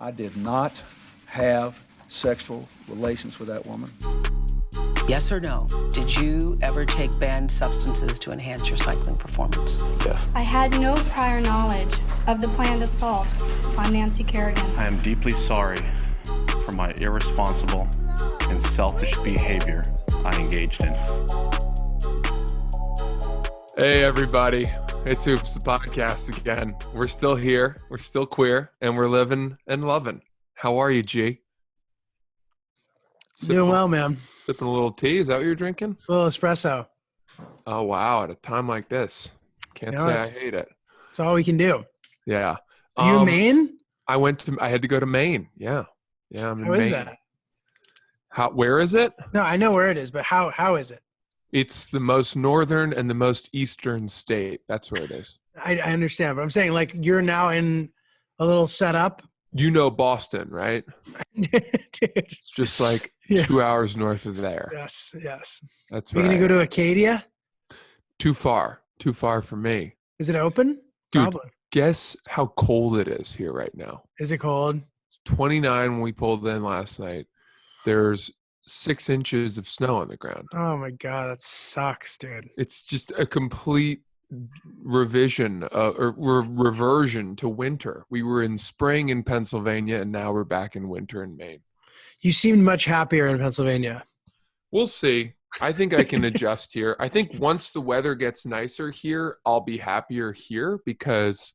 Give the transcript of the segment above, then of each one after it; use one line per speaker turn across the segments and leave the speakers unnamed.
I did not have sexual relations with that woman.
Yes or no? Did you ever take banned substances to enhance your cycling performance?
Yes.
I had no prior knowledge of the planned assault on Nancy Kerrigan.
I am deeply sorry for my irresponsible and selfish behavior I engaged in.
Hey everybody, it's Hoops the podcast again. We're still here, we're still queer, and we're living and loving. How are you, G?
Doing well, man.
Sipping a little tea, is that what you're drinking?
It's a little espresso.
Oh wow, at a time like this. Can't say I hate it.
It's all we can do.
Yeah.
Are you in Maine?
I had to go to Maine. Yeah. Yeah, I'm in
How
Maine.
is that?
Where is it?
No, I know where it is, but how is it?
It's the most northern and the most eastern state. That's where it is.
I understand, but I'm saying like you're now in a little setup.
You know Boston, right?
Dude.
It's just like 2 hours north of there.
Yes.
That's
Are you
right.
going to go to Acadia?
Too far for me.
Is it open?
Dude,
Probably.
guess how cold it is here right now.
Is it cold?
It's 29 when we pulled in last night. There's 6 inches of snow on the ground.
Oh my God, that sucks, dude.
It's just a complete reversion to winter. We were in spring in Pennsylvania, and now we're back in winter in Maine.
You seemed much happier in Pennsylvania.
We'll see. I think I can adjust here. I think once the weather gets nicer here, I'll be happier here because,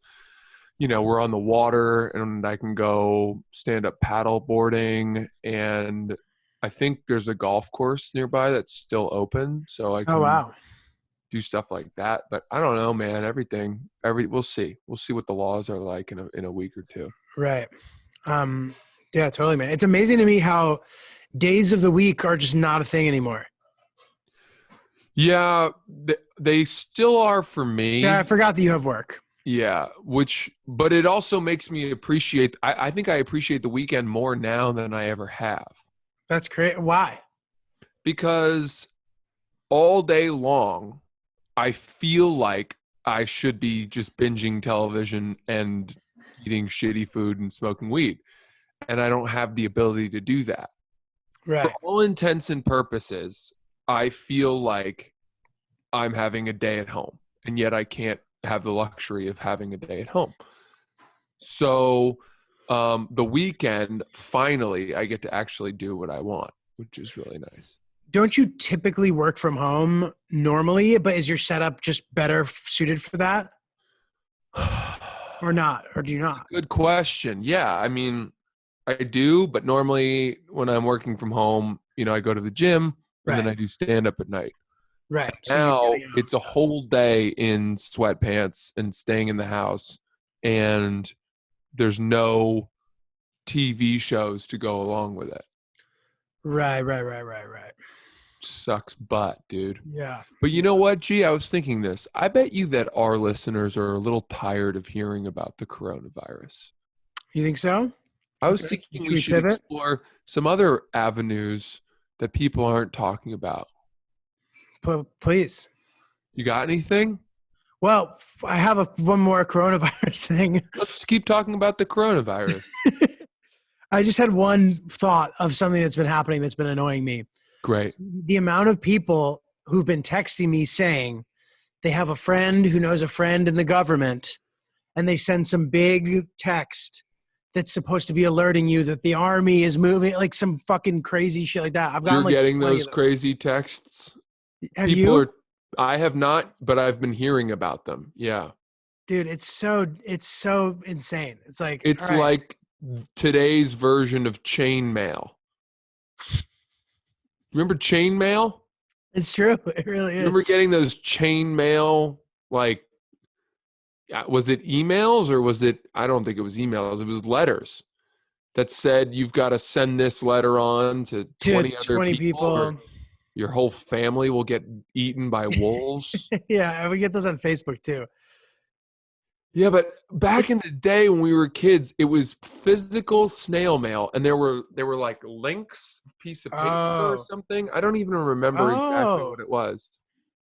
we're on the water and I can go stand up paddle boarding, and I think there's a golf course nearby that's still open. So I can do stuff like that. But I don't know, man, we'll see. We'll see what the laws are like in a week or two.
Right. Yeah, totally, man. It's amazing to me how days of the week are just not a thing anymore.
Yeah, they still are for me.
Yeah, I forgot that you have work.
Yeah, but it also makes me appreciate, I think I appreciate the weekend more now than I ever have.
That's great. Why?
Because all day long, I feel like I should be just binging television and eating shitty food and smoking weed. And I don't have the ability to do that.
Right.
For all intents and purposes, I feel like I'm having a day at home, and yet I can't have the luxury of having a day at home. So the weekend, finally, I get to actually do what I want, which is really nice.
Don't you typically work from home normally, but is your setup just better suited for that? Or not? Or do you not?
Good question. Yeah, I mean, I do, but normally when I'm working from home, I go to the gym and then I do stand-up at night.
Right.
Now it's a whole day in sweatpants and staying in the house, and there's no TV shows to go along with it.
Right.
Sucks butt, dude.
Yeah.
But you know what, G? I was thinking this. I bet you that our listeners are a little tired of hearing about the coronavirus.
You think so?
I was thinking we should explore some other avenues that people aren't talking about.
Please.
You got anything?
Well, I have one more coronavirus thing.
Let's keep talking about the coronavirus.
I just had one thought of something that's been happening that's been annoying me.
Great.
The amount of people who've been texting me saying they have a friend who knows a friend in the government, and they send some big text that's supposed to be alerting you that the army is moving, like some fucking crazy shit like that.
You're getting those crazy texts?
Have you?
I have not, but I've been hearing about them. Yeah.
Dude, it's so insane. It's like
like today's version of chain mail. Remember chain mail?
It's true. It really is.
Remember getting those chain mail, like, was it emails or was it, I don't think it was emails. It was letters that said, you've got to send this letter on to 20 other people. Your whole family will get eaten by wolves.
Yeah, we get those on Facebook too.
Yeah, but back in the day when we were kids, it was physical snail mail, and there were like links, piece of paper or something. I don't even remember exactly what it was.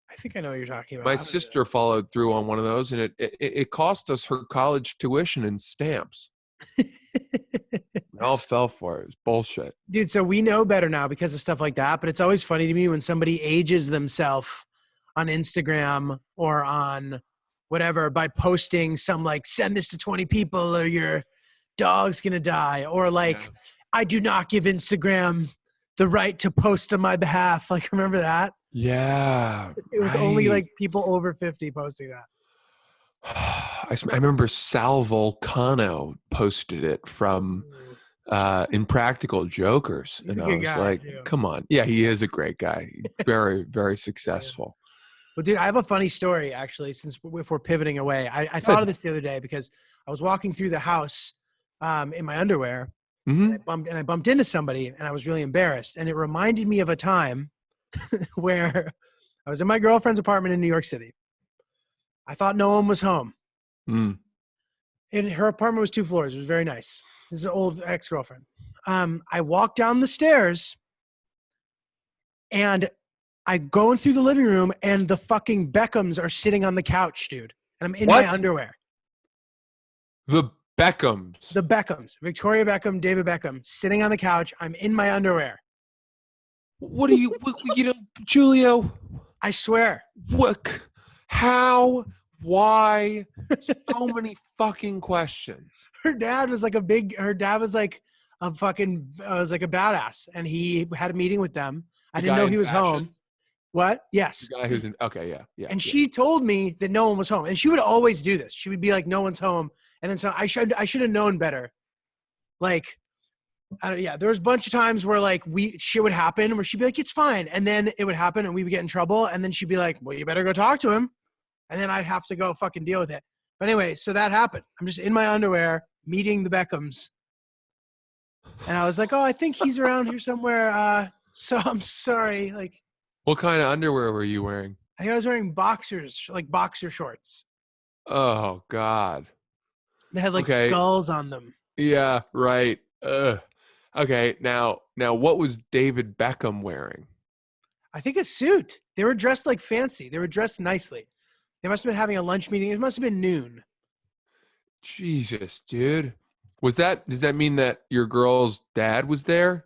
I think I know what you're talking about.
My sister followed through on one of those, and it cost us her college tuition and stamps. They all fell for it. It was bullshit.
Dude, so we know better now because of stuff like that, but it's always funny to me when somebody ages themselves on Instagram or on whatever by posting some like send this to 20 people or your dog's gonna die, or like
Yeah.
I do not give Instagram the right to post on my behalf. Like, remember that?
Yeah,
It was only
right.
like people over 50 posting that.
I remember Sal Volcano posted it from Impractical Jokers,
He's
and
a
I
good
was
guy,
like,
too.
"Come on, yeah, he is a great guy, very, very successful."
Well, dude, I have a funny story actually. Since if we're pivoting away, I thought of this the other day because I was walking through the house in my underwear,
Hmm.
and I bumped into somebody, and I was really embarrassed. And it reminded me of a time where I was in my girlfriend's apartment in New York City. I thought no one was home,
Mm.
and her apartment was 2 floors. It was very nice. This is an old ex-girlfriend. I walked down the stairs, and I go in through the living room, and the fucking Beckhams are sitting on the couch, dude. And I'm in my
What?
underwear.
The Beckhams.
The Beckhams, Victoria Beckham, David Beckham, sitting on the couch. I'm in my underwear.
What are you? Giulio?
I swear.
What? How? Why? So many fucking questions.
Her dad was like a fucking, was like a badass. And he had a meeting with them. I
The
didn't
guy
know
in
he was
fashion?
home. What? Yes.
The guy who's in. Okay, yeah, yeah.
And
yeah.
she told me that no one was home. And she would always do this. She would be like, no one's home. And then so I should have known better. Like, yeah, there was a bunch of times where like shit would happen where she'd be like, it's fine. And then it would happen and we would get in trouble. And then she'd be like, well, you better go talk to him. And then I'd have to go fucking deal with it. But anyway, so that happened. I'm just in my underwear meeting the Beckhams. And I was like, oh, I think he's around here somewhere. So I'm sorry. Like,
What kind of underwear were you wearing?
I think I was wearing boxers, like boxer shorts.
Oh God.
They had like
Okay.
skulls on them.
Yeah. Right. Ugh. Okay. Now, what was David Beckham wearing?
I think a suit. They were dressed like fancy. They were dressed nicely. They must have been having a lunch meeting. It must have been noon.
Jesus, dude. Does that mean that your girl's dad was there?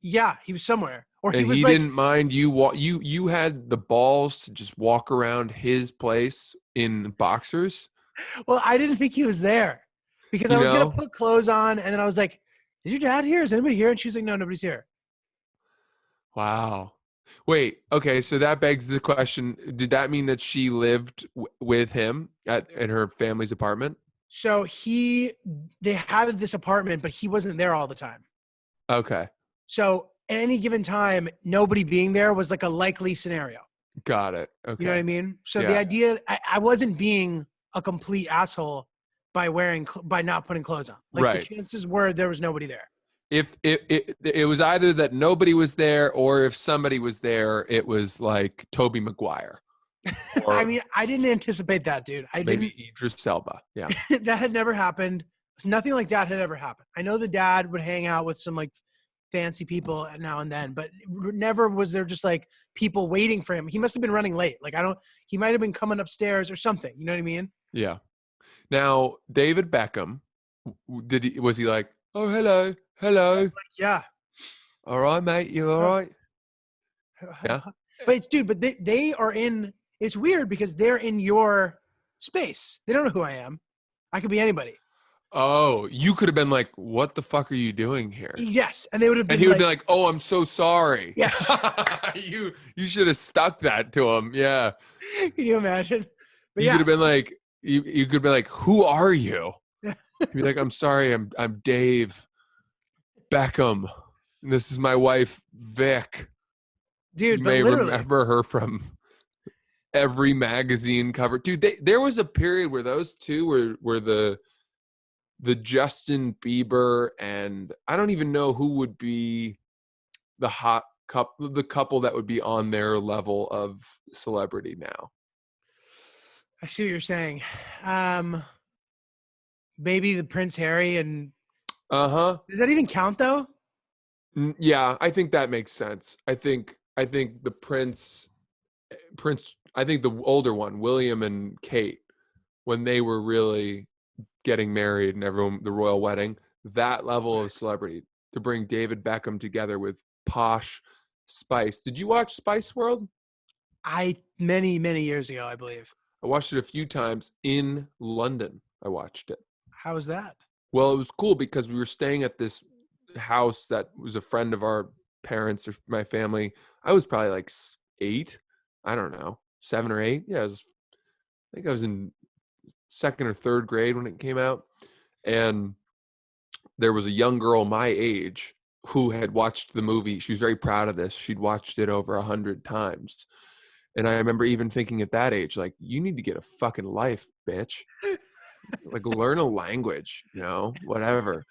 Yeah, he was somewhere. Or he
And
was
he
like,
didn't mind you had the balls to just walk around his place in boxers?
well, I didn't think he was there because
You
I was going
know?
to put clothes on. And then I was like, is your dad here? Is anybody here? And she was like, no, nobody's here.
Wow. Wait, okay, so that begs the question, did that mean that she lived with him in her family's apartment?
So they had this apartment, but he wasn't there all the time.
Okay.
So at any given time, nobody being there was like a likely scenario.
Got it. Okay.
You know what I mean? So
Yeah.
the idea, I wasn't being a complete asshole by not putting clothes on. Like
Right.
the chances were there was nobody there.
If it was either that nobody was there or if somebody was there, it was like Toby Maguire. Or
I mean, I didn't anticipate that, dude.
maybe Idris Elba. Yeah.
That had never happened. Nothing like that had ever happened. I know the dad would hang out with some like fancy people now and then, but never was there just like people waiting for him. He must have been running late. Like he might have been coming upstairs or something. You know what I mean?
Yeah. Now, David Beckham, was he like, oh, hello.
Yeah.
All right, mate. You all right? Yeah.
But they are in, it's weird because they're in your space. They don't know who I am. I could be anybody.
Oh, you could have been like, what the fuck are you doing here?
Yes. And they would have been
And he would be like, oh, I'm so sorry.
Yes.
You should have stuck that to him. Yeah.
can you imagine? But
You could have been like, you could be like, who are you? You'd be like, I'm sorry, I'm Dave Beckham. And this is my wife, Vic.
dude,
You
but
may
literally.
remember her from every magazine cover. Dude, there was a period where those two were the Justin Bieber, and I don't even know who would be the couple that would be on their level of celebrity now.
I see what you're saying. Maybe the Prince Harry and does that even count though?
Yeah, I think that makes sense. I think the Prince, I think the older one, William and Kate, when they were really getting married and everyone, the royal wedding, that level of celebrity to bring David Beckham together with posh Spice. Did you watch Spice World?
Many, many years ago, I believe.
I watched it a few times in London. I watched it.
How was that?
Well, it was cool because we were staying at this house that was a friend of our parents or my family. I was probably like 8. I don't know, 7 or 8. Yeah, I think I was in 2nd or 3rd grade when it came out. And there was a young girl my age who had watched the movie. She was very proud of this. She'd watched it over 100 times. And I remember even thinking at that age, like, you need to get a fucking life, bitch. Like, learn a language, whatever.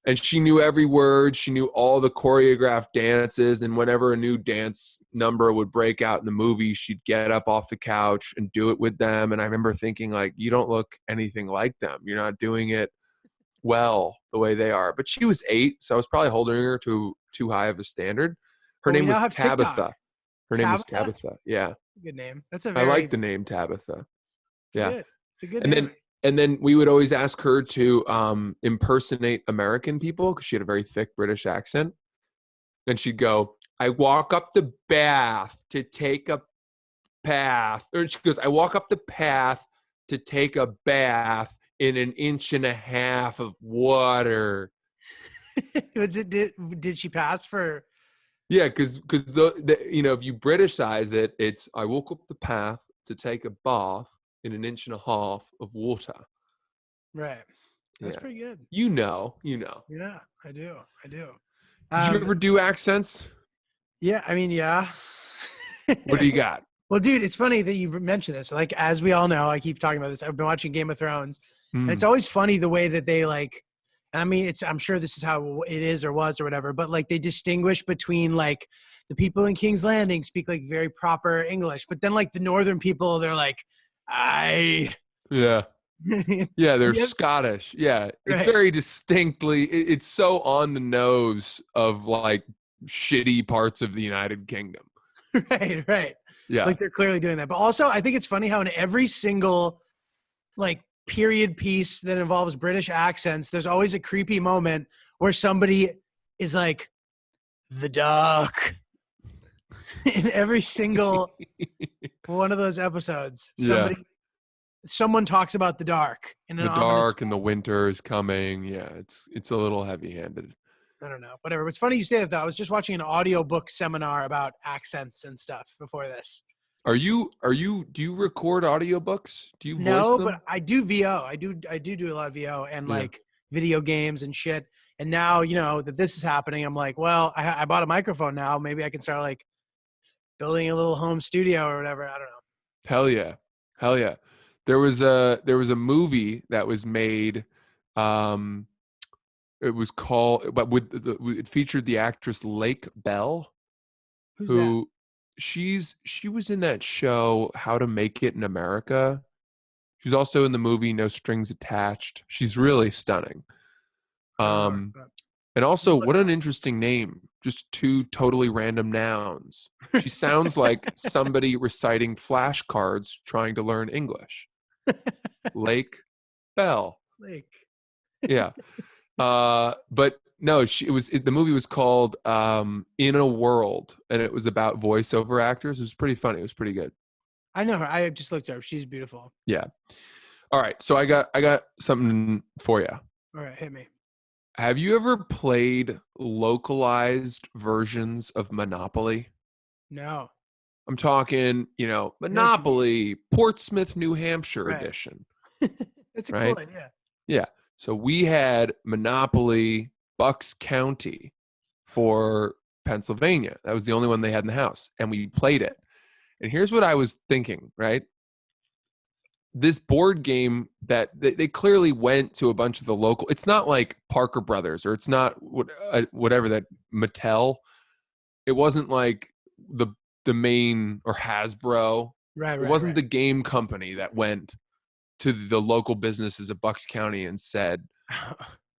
And she knew every word. She knew all the choreographed dances. And whenever a new dance number would break out in the movie, she'd get up off the couch and do it with them. And I remember thinking, like, you don't look anything like them. You're not doing it well the way they are. But she was 8, so I was probably holding her to too high of a standard. Her
Well, we
name
now
was
have
Tabitha.
TikTok.
Her name was
Tabitha?
Tabitha. Yeah.
Good name. That's a
I
very
like the name Tabitha. Yeah.
good. It's a good
And
name.
then we would always ask her to impersonate American people because she had a very thick British accent. And she'd go, I walk up the bath to take a path. Or she goes, I walk up the path to take a bath in 1.5 inches of water.
Did she pass for?
Yeah, because if you Britishize it, it's I walk up the path to take a bath in 1.5 inches of water.
Right. That's
Yeah.
pretty good.
You know.
Yeah, I do.
Did you ever do accents?
Yeah, I mean, yeah.
What do you got?
Well, dude, it's funny that you mentioned this. Like, as we all know, I keep talking about this. I've been watching Game of Thrones, and it's always funny the way that they like. And I mean, I'm sure this is how it is or was or whatever, but like they distinguish between like the people in King's Landing speak like very proper English, but then like the northern people, they're like,
Yeah, they're
Yep.
Scottish. Yeah, it's
Right.
very distinctly. It's so on the nose of like shitty parts of the United Kingdom.
right.
Yeah,
Like they're clearly doing that. But also, I think it's funny how in every single like period piece that involves British accents, there's always a creepy moment where somebody is like, the duck. In every single one of those episodes, someone talks about the dark. In an
the
ominous
dark and the winter is coming. Yeah, it's a little heavy-handed.
I don't know. Whatever. It's funny you say that, though. I was just watching an audiobook seminar about accents and stuff before this.
Do you record audiobooks? Do you voice
No,
them?
but I do VO. I do a lot of VO and
Yeah.
like video games and shit. And now, that this is happening, I'm like, well, I bought a microphone now. Maybe I can start like building a little home studio or whatever. I don't know.
Hell yeah. There was a movie that was made. It was called, but it featured the actress Lake Bell,
Who's
who she was in that show How to Make It in America. She's also in the movie No Strings Attached. She's really stunning.
that?
And also, what an interesting name. Just 2 totally random nouns. She sounds like somebody reciting flashcards trying to learn English. Lake Bell.
Lake.
Yeah. But no, the movie was called In a World, and it was about voiceover actors. It was pretty funny. It was pretty good.
I know her. I just looked her up. She's beautiful.
Yeah. All right. So I got something for you.
All right, hit me.
Have you ever played localized versions of Monopoly?
No.
I'm talking, Monopoly, Portsmouth, New Hampshire
Right.
edition.
It's a
Right?
cool idea.
Yeah. So we had Monopoly Bucks County for Pennsylvania. That was the only one they had in the house. And we played it. And here's what I was thinking, right? This board game that they clearly went to a bunch of the local, it's not like Parker Brothers or it's not whatever that Mattel. It wasn't like the Maine or Hasbro.
Right.
It wasn't the game company that went to the local businesses of Bucks County and said,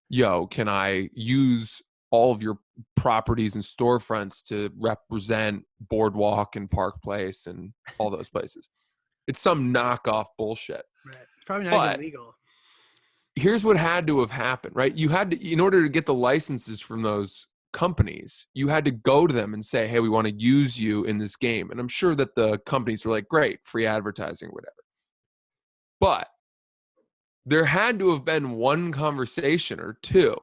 yo, can I use all of your properties and storefronts to represent Boardwalk and Park Place and all those places? It's some knockoff bullshit.
Right. It's probably not
But-
even legal.
here's what had to have happened, right? You had to, in order to get the licenses from those companies, you had to go to them and say, hey, we want to use you in this game. And I'm sure that the companies were like, great, free advertising, whatever. But there had to have been one conversation or two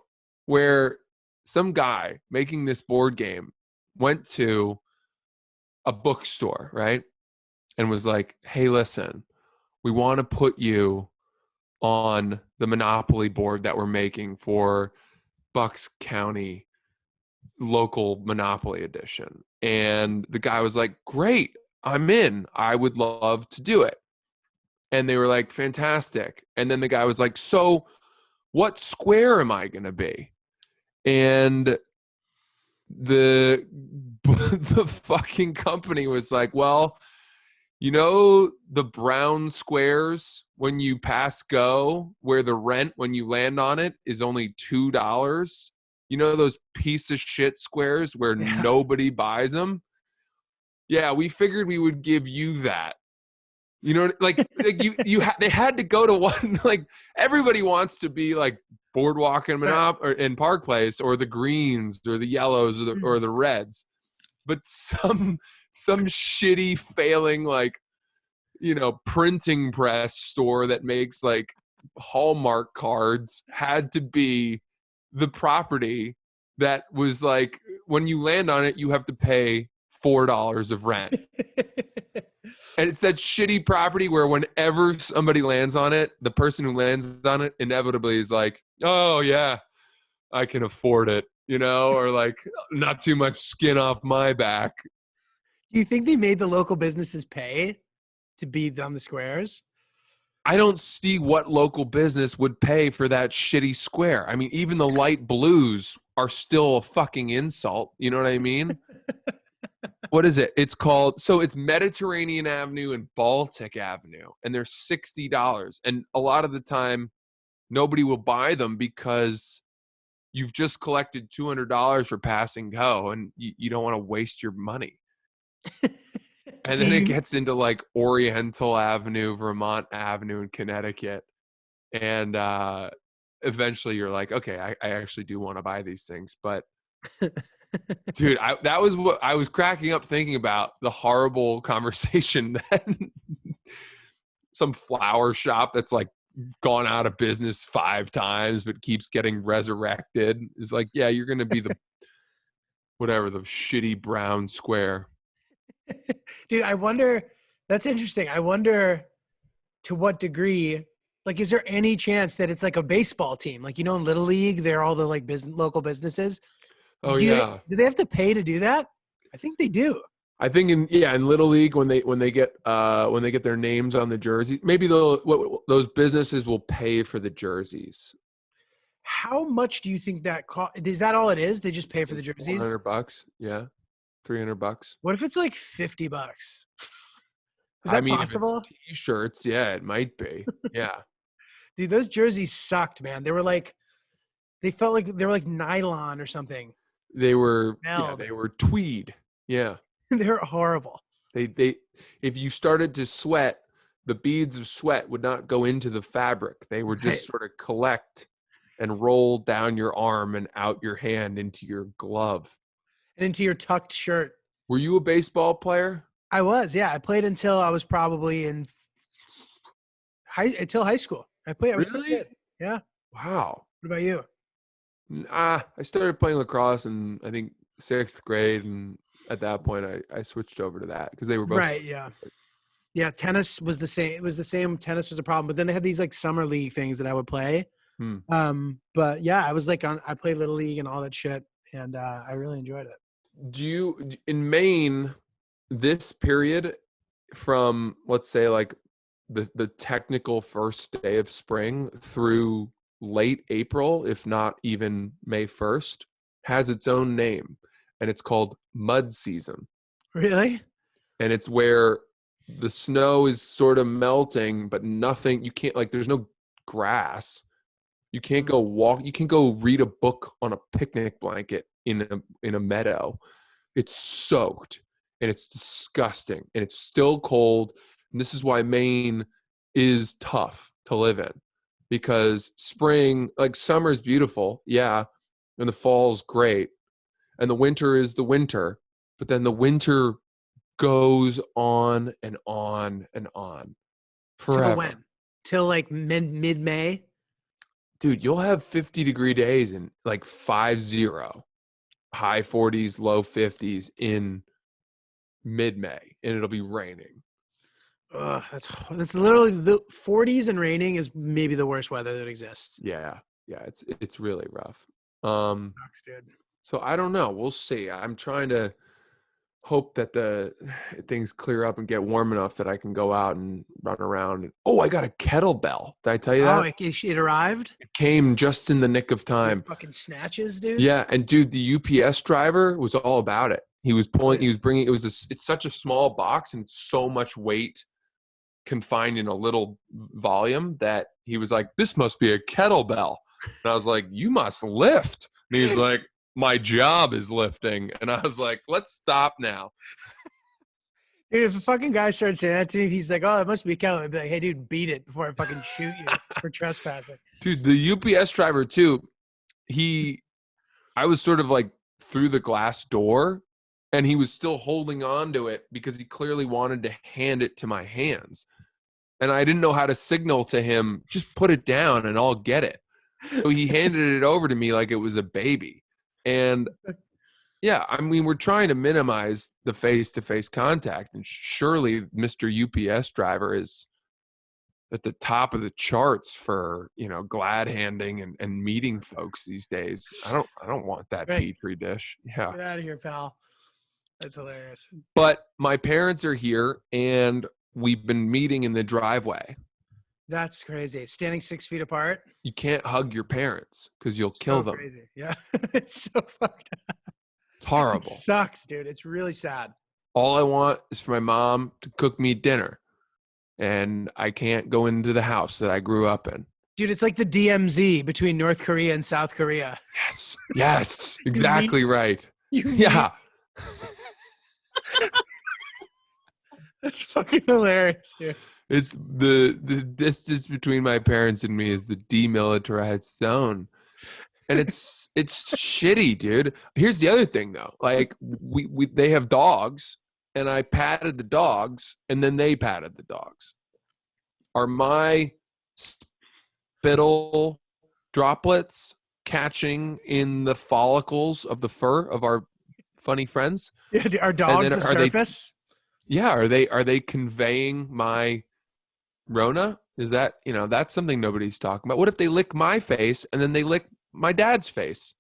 where some guy making this board game went to a bookstore, right? And was like, hey, listen, we want to put you on the Monopoly board that we're making for Bucks County local Monopoly edition. And the guy was like, great, I'm in. I would love to do it. And they were like, fantastic. And then the guy was like, so what square am I going to be? And the the fucking company was like, well, you know, the brown squares when you pass go, where the rent when you land on it is only $2. You know, those piece of shit squares where nobody buys them. Yeah, we figured we would give you that. You know, like they had to go to one. Like everybody wants to be like Boardwalk and or in Park Place, or the greens, or the yellows, or the reds. But some shitty failing, like, you know, printing press store that makes like Hallmark cards had to be the property that was like, when you land on it, you have to pay $4 of rent. And it's that shitty property where whenever somebody lands on it, the person who lands on it inevitably is like, oh yeah, I can afford it, you know, or like, not too much skin off my back.
Do you think they made the local businesses pay to be on the squares?
I don't see what local business would pay for that shitty square. I mean, even the light blues are still a fucking insult. You know what I mean? What is it? It's called, so it's Mediterranean Avenue and Baltic Avenue, and they're $60. And a lot of the time, nobody will buy them because you've just collected $200 for passing go, and you don't want to waste your money. And then it gets into like Oriental Avenue, Vermont Avenue in Connecticut. And eventually you're like, okay, I actually do want to buy these things. But dude, that was what I was cracking up thinking about, the horrible conversation that some flower shop that's like gone out of business 5 times but keeps getting resurrected is like, yeah, you're going to be the whatever, the shitty brown square.
Dude, I wonder, that's interesting. I wonder to what degree, like, is there any chance that it's like a baseball team? Like, you know, in Little League, they're all the like local businesses.
Oh,
do
yeah.
Do they have to pay to do that? I think they do.
I think in Little League, when they get their names on the jerseys, maybe those businesses will pay for the jerseys.
How much do you think that cost? Is that all it is? They just pay for the jerseys?
$400, yeah, $300.
What if it's like $50? Is that possible?
If it's t-shirts, yeah, it might be. Yeah.
Dude, those jerseys sucked, man. They felt like they were like nylon or something.
They were
Meld.
they were tweed. Yeah.
They were horrible.
They if you started to sweat, the beads of sweat would not go into the fabric. They would just sort of collect and roll down your arm and out your hand into your glove.
And into your tucked shirt.
Were you a baseball player?
I was, yeah. I played until I was probably until high school. I was pretty good. Yeah.
Wow.
What about you?
I started playing lacrosse in, I think, 6th grade, and at that point I switched over to that because they were both
right. Yeah. Yeah. Tennis was the same. It was the same. Tennis was a problem, but then they had these like summer league things that I would play. But yeah, I was like I played Little League and all that shit, and I really enjoyed it.
Do you, in Maine, this period from, let's say, like the technical first day of spring through late April, if not even May 1st, has its own name, and it's called mud season.
Really?
And it's where the snow is sort of melting, but nothing, you can't, like, there's no grass. You can't go walk. You can go read a book on a picnic blanket in a meadow. It's soaked and it's disgusting and it's still cold. And this is why Maine is tough to live in. because spring, like summer's beautiful, yeah, and the fall's great, and the winter is the winter, but then the winter goes on and on and on
Till
forever.
when? Till like mid-May?
Dude, you'll have 50-degree days in like 50, high 40s, low 50s in mid-May, and it'll be raining.
Ugh, that's literally the 40s and raining is maybe the worst weather that exists.
Yeah, it's really rough.
Sucks, dude.
So I don't know. We'll see. I'm trying to hope that the things clear up and get warm enough that I can go out and run around. Oh, I got a kettlebell. Did I tell you
Oh,
that?
it arrived?
It came just in the nick of time.
Fucking snatches, dude.
Yeah, and dude, the UPS driver was all about it. He was pulling. He was bringing. It's such a small box and so much weight confined in a little volume that he was like, "This must be a kettlebell." And I was like, "You must lift." And he was like, "My job is lifting." And I was like, "Let's stop now."
Dude, if a fucking guy started saying that to me, he's like, "Oh, it must be a kettlebell." I'd be like, "Hey, dude, beat it before I fucking shoot you for trespassing."
Dude, the UPS driver too. I was sort of like through the glass door, and he was still holding on to it because he clearly wanted to hand it to my hands. And I didn't know how to signal to him, just put it down and I'll get it. So he handed it over to me like it was a baby. And yeah, I mean, we're trying to minimize the face-to-face contact. And surely Mr. UPS driver is at the top of the charts for, glad handing and meeting folks these days. I don't want that
Right.
Petri dish. Yeah.
Get out of here, pal. That's hilarious.
But my parents are here and we've been meeting in the driveway.
That's crazy. Standing 6 feet apart.
You can't hug your parents because you'll kill them.
Crazy. Yeah. It's so fucked up.
It's horrible.
It sucks, dude. It's really sad.
All I want is for my mom to cook me dinner, and I can't go into the house that I grew up in.
Dude, it's like the DMZ between North Korea and South Korea.
Yes, exactly right.
Yeah. That's fucking hilarious, dude.
It's the distance between my parents and me is the demilitarized zone. And it's shitty, dude. Here's the other thing though. Like they have dogs and I patted the dogs and then they patted the dogs. Are my spittle droplets catching in the follicles of the fur of our funny friends?
Yeah, are dogs a surface?
Are they conveying my Rona? Is that, that's something nobody's talking about. What if they lick my face and then they lick my dad's face?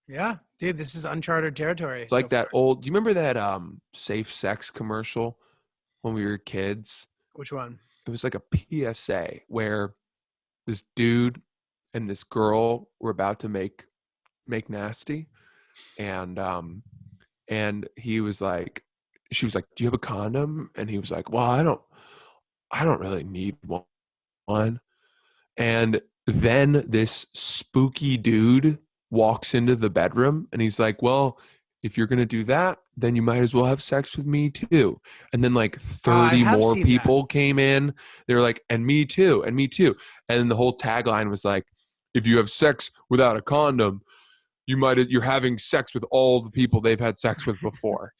Yeah, dude, this is uncharted territory.
It's like that old, do you remember that safe sex commercial when we were kids?
Which one?
It was like a PSA where this dude and this girl were about to make nasty. And he was like, she was like, "Do you have a condom?" And he was like, "Well, I don't really need one." And then this spooky dude walks into the bedroom and he's like, "Well, if you're going to do that, then you might as well have sex with me too." And then like 30 more people came in. They were like, "And me too, and me too." And the whole tagline was like, "If you have sex without a condom, you're having sex with all the people they've had sex with before."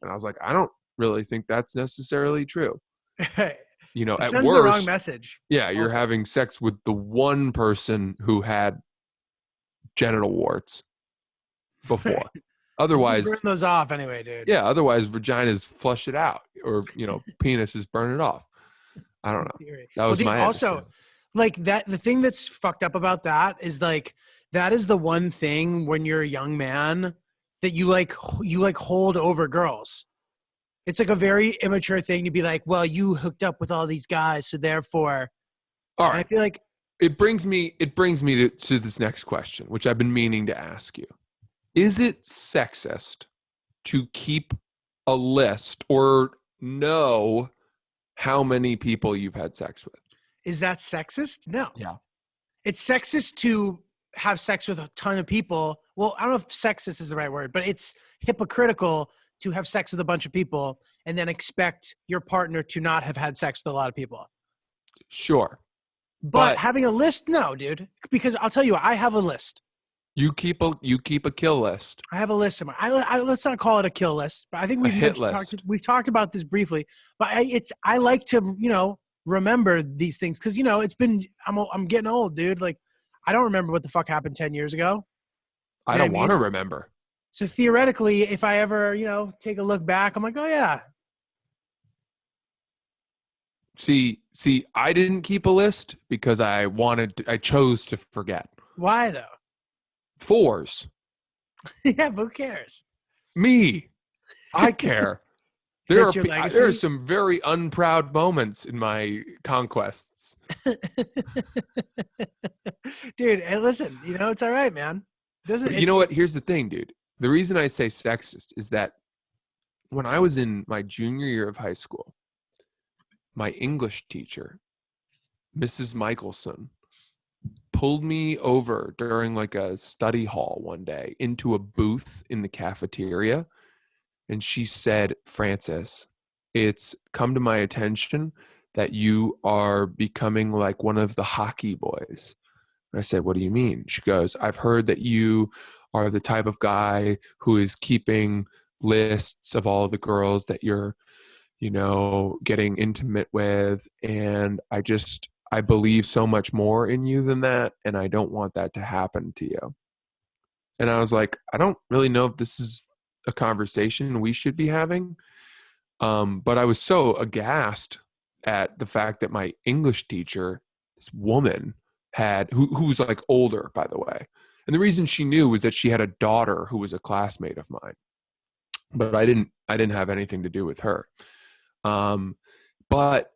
And I was like, I don't really think that's necessarily true.
It
At
sends
worst,
the wrong message.
Yeah, you're having sex with the one person who had genital warts before. Otherwise,
burn those off anyway, dude.
Yeah, otherwise vaginas flush it out, or penises burn it off. I don't know. That was my
also like that. The thing that's fucked up about that is like that is the one thing when you're a young man that you hold over girls. It's like a very immature thing to be like, well, you hooked up with all these guys, so therefore.
All right.
And I feel like
it brings me to this next question, which I've been meaning to ask you. Is it sexist to keep a list or know how many people you've had sex with?
Is that sexist? No.
Yeah.
It's sexist to have sex with a ton of people. Well, I don't know if sexist is the right word, but it's hypocritical to have sex with a bunch of people and then expect your partner to not have had sex with a lot of people.
Sure.
But having a list, no, dude. Because I'll tell you, I have a list.
You keep a kill list.
I have a list somewhere. Let's not call it a kill list, but I think we've talked about this briefly. But I like to remember these things because I'm getting old, dude. Like I don't remember what the fuck happened 10 years ago.
I don't want to remember.
So theoretically, if I ever take a look back, I'm like, oh yeah.
See, I didn't keep a list because I chose to forget.
Why though?
4s.
Yeah, but who cares?
Me. I care. There
That's your legacy?
are some very unproud moments in my conquests.
Dude, hey, listen, it's all right, man.
You know what? Here's the thing, dude. The reason I say sexist is that when I was in my junior year of high school, my English teacher, Mrs. Michelson, pulled me over during like a study hall one day into a booth in the cafeteria. And she said, Francis, it's come to my attention that you are becoming like one of the hockey boys. And I said, what do you mean? She goes, I've heard that you are the type of guy who is keeping lists of all the girls that you're, getting intimate with. And I believe so much more in you than that. And I don't want that to happen to you. And I was like, I don't really know if this is a conversation we should be having. But I was so aghast at the fact that my English teacher, this woman, who was like older, by the way. And the reason she knew was that she had a daughter who was a classmate of mine. But I didn't have anything to do with her. But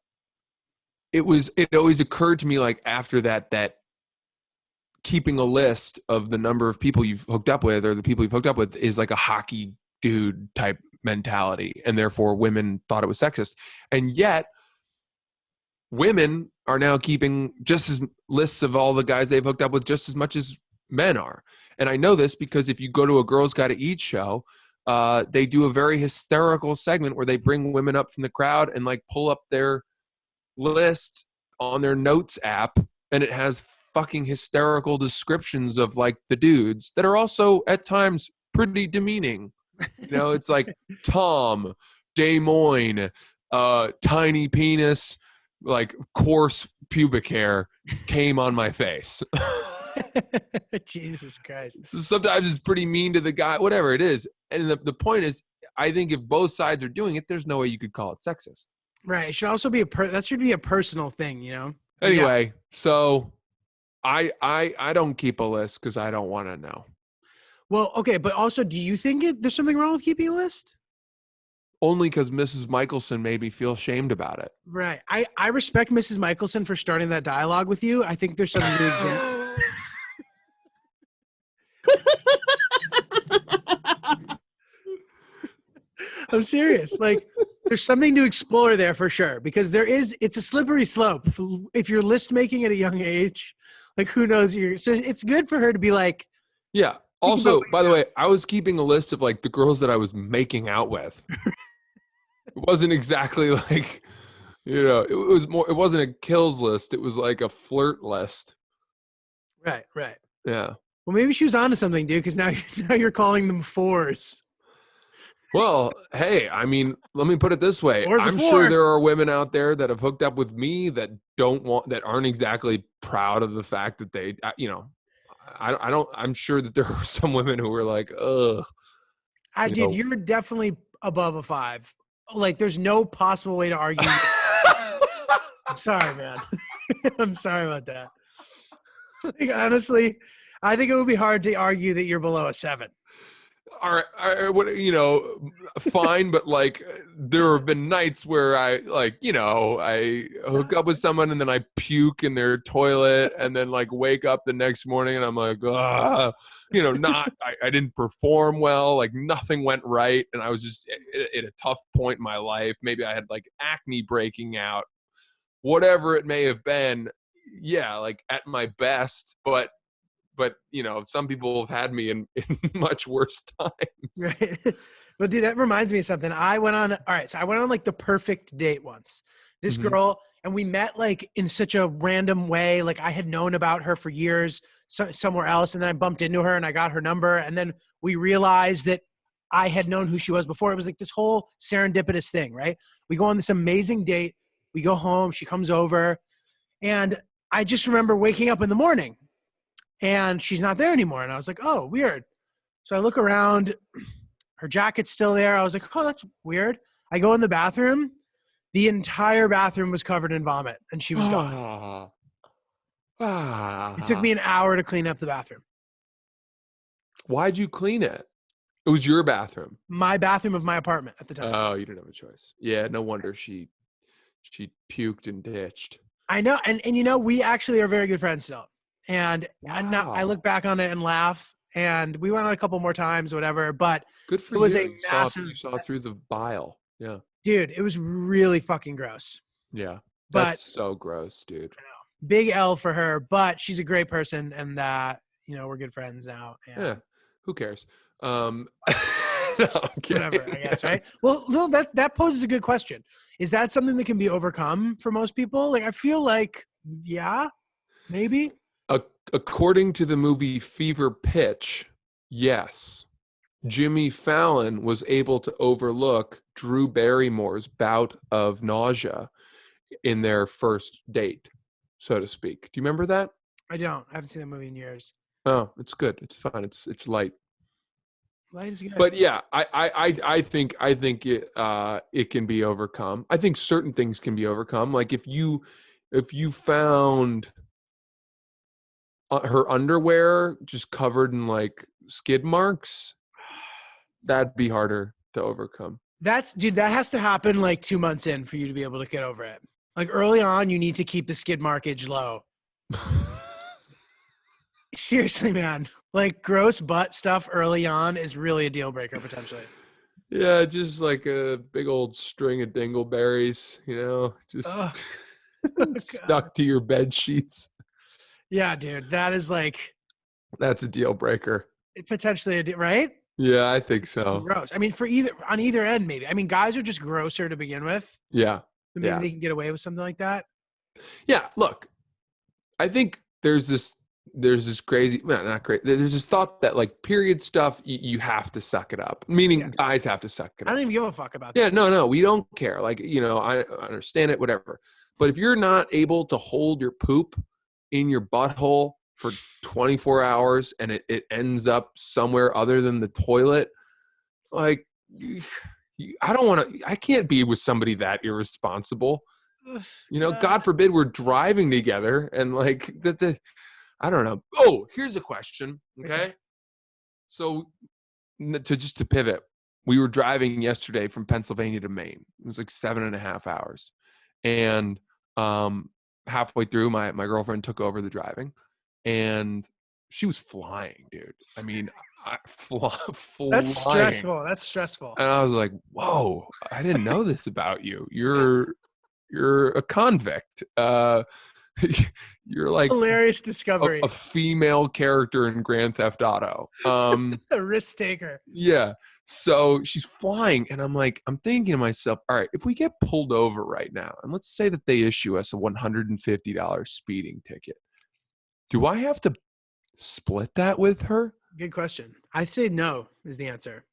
it always occurred to me like after that keeping a list of the number of people you've hooked up with or the people you've hooked up with is like a hockey dude type mentality. And therefore women thought it was sexist. And yet women are now keeping just as lists of all the guys they've hooked up with just as much as men are. And I know this because if you go to a Girls Gotta Eat show, they do a very hysterical segment where they bring women up from the crowd and like pull up their list on their notes app, and it has fucking hysterical descriptions of like the dudes that are also at times pretty demeaning. It's like Tom, Des Moines, tiny penis, like coarse pubic hair came on my face.
Jesus Christ.
So sometimes it's pretty mean to the guy, whatever it is. And the point is, I think if both sides are doing it, there's no way you could call it sexist.
Right. It should also be that should be a personal thing,
Anyway, so I don't keep a list because I don't want to know.
Well, okay, but also, do you think there's something wrong with keeping a list?
Only because Mrs. Michelson made me feel shamed about it.
Right. I respect Mrs. Michelson for starting that dialogue with you. I think there's something to examine. I'm serious. Like, there's something to explore there for sure, because it's a slippery slope. If you're list making at a young age, like who knows so it's good for her to be like,
yeah. Also, by the way, I was keeping a list of like the girls that I was making out with. It wasn't exactly like, it wasn't a kills list. It was like a flirt list.
Right.
Yeah.
Well, maybe she was onto something, dude, because now you're calling them 4s.
Well, hey, I mean, let me put it this way. I'm sure there are women out there that have hooked up with me that aren't exactly proud of the fact that they, I'm sure that there are some women who were like, ugh.
You're definitely above a 5. Like, there's no possible way to argue. I'm sorry, man. I'm sorry about that. Like, honestly, I think it would be hard to argue that you're below a 7.
All right, fine, but like there have been nights where I hook up with someone and then I puke in their toilet and then like wake up the next morning and I'm like, I didn't perform well, like nothing went right, and I was just at a tough point in my life. Maybe I had like acne breaking out, whatever it may have been. Yeah, like at my best, but some people have had me in much worse times.
Right. But dude, that reminds me of something. I went on like the perfect date once. This
Mhm.
girl, and we met like in such a random way. Like I had known about her for years somewhere else, and then I bumped into her and I got her number, and then we realized that I had known who she was before. It was like this whole serendipitous thing, right? We go on this amazing date. We go home. She comes over, and I just remember waking up in the morning, and she's not there anymore. And I was like, oh, weird. So I look around. Her jacket's still there. I was like, oh, that's weird. I go in the bathroom. The entire bathroom was covered in vomit, and she was gone.
Ah.
It took me an hour to clean up the bathroom.
Why'd you clean it? It was your bathroom.
My bathroom of my apartment at the time.
Oh, you didn't have a choice. Yeah, no wonder she puked and ditched.
I know, and you know, we actually are very good friends still. And now I
Wow.
look back on it and laugh. And we went on a couple more times, whatever. But
Good for
it was
you.
a
You
massive,
you saw through the bile. Yeah.
dude. It was really fucking gross.
Yeah.
But
That's so gross, dude.
big L for her. But she's a great person, and you know, we're good friends now. And
Yeah. Who cares? No, I'm kidding.
whatever, I guess, right? Well, no, that poses a good question. Is that something that can be overcome for most people? Like, I feel like, yeah, maybe.
According to the movie Fever Pitch, yes. Jimmy Fallon was able to overlook Drew Barrymore's bout of nausea in their first date, so to speak. Do you remember that?
I don't. I haven't seen that movie in years.
Oh, it's good. It's fun. It's light.
Light is good.
But yeah, I think it can be overcome. I think certain things can be overcome. Like if you found her underwear just covered in like skid marks, that'd be harder to overcome.
Dude, that has to happen like 2 months in for you to be able to get over it. Like early on, you need to keep the skid markage low. Seriously, man. Like gross butt stuff early on is really a deal breaker potentially.
Yeah, just like a big old string of dingleberries, you know, just
Ugh. God.
stuck to your bed sheets.
Yeah, dude, that is like
That's a deal breaker.
potentially right?
Yeah, I think so.
Gross. I mean, on either end, maybe. I mean, guys are just grosser to begin with.
Yeah.
So maybe
Yeah.
they can get away with something like that.
Yeah, look, I think there's this crazy, well, not crazy. There's this thought that like period stuff, you have to suck it up. Meaning
Yeah.
guys have to suck it
I
up.
don't even give a fuck about
Yeah,
that.
no, we don't care. Like, you know, I understand it, whatever. But if you're not able to hold your poop in your butthole for 24 hours and it ends up somewhere other than the toilet, like, I can't be with somebody that irresponsible. You know, God forbid we're driving together and like I don't know. Oh, here's a question. Okay. So to pivot, we were driving yesterday from Pennsylvania to Maine. It was like 7.5 hours. And halfway through, my girlfriend took over the driving and she was flying, dude. I mean, flying.
That's stressful. That's stressful.
And I was like, whoa, I didn't know this about you. You're a convict. You're like
Hilarious discovery.
a female character in Grand Theft Auto.
A risk taker.
Yeah. So she's flying, and I'm thinking to myself, all right, if we get pulled over right now, and let's say that they issue us a $150 speeding ticket, do I have to split that with her?
Good question. I say no is the answer.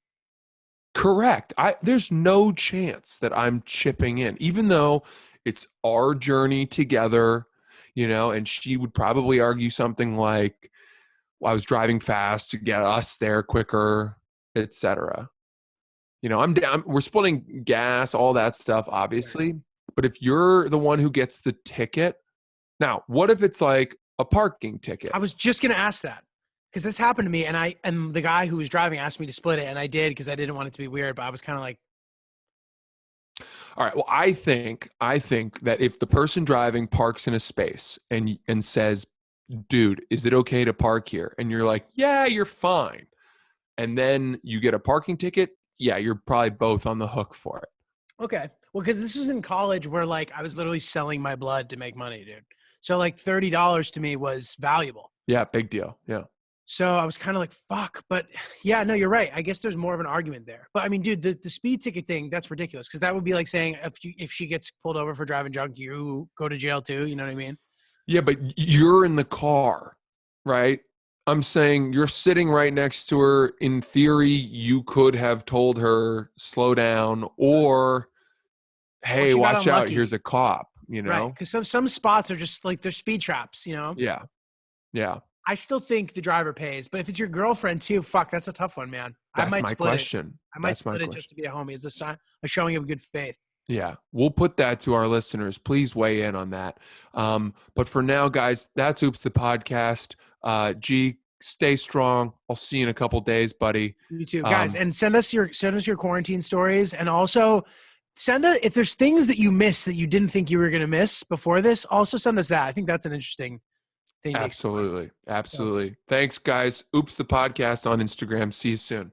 Correct. There's no chance that I'm chipping in, even though it's our journey together, you know, and she would probably argue something like, well, I was driving fast to get us there quicker, etc. You know, I'm down. We're splitting gas, all that stuff, obviously. But if you're the one who gets the ticket, now, what if it's like a parking ticket?
I was just going to ask that because this happened to me, and the guy who was driving asked me to split it, and I did because I didn't want it to be weird, but I was kind of like,
all right. Well, I think that if the person driving parks in a space and says, dude, is it okay to park here? And you're like, yeah, you're fine. And then you get a parking ticket. Yeah, you're probably both on the hook for it.
okay. Well, because this was in college where like I was literally selling my blood to make money, dude. So like $30 to me was valuable.
Yeah, big deal. Yeah.
So I was kind of like, fuck. But yeah, no, you're right. I guess there's more of an argument there. But I mean, dude, the speed ticket thing, that's ridiculous. Because that would be like saying if she gets pulled over for driving drunk, you go to jail too. You know what I mean?
Yeah, but you're in the car, right? I'm saying you're sitting right next to her. In theory, you could have told her, slow down, or, hey,
she got
watch out,
unlucky.
here's a cop, you know?
Right. Because some spots are just like they're speed traps, you know?
Yeah. Yeah.
I still think the driver pays. But if it's your girlfriend too, fuck, that's a tough one, man.
That's
I might
my
split
question.
it. I might
That's my
split it
question.
just to be a homie. Is a showing of good faith.
Yeah, we'll put that to our listeners. Please weigh in on that. But for now, guys, that's Oops the podcast. G, stay strong. I'll see you in a couple days, buddy.
You too, guys. And send us your quarantine stories, and also if there's things that you missed that you didn't think you were going to miss before this. Also send us that. I think that's an interesting thing.
Absolutely. Thanks, guys. Oops the podcast on Instagram. See you soon.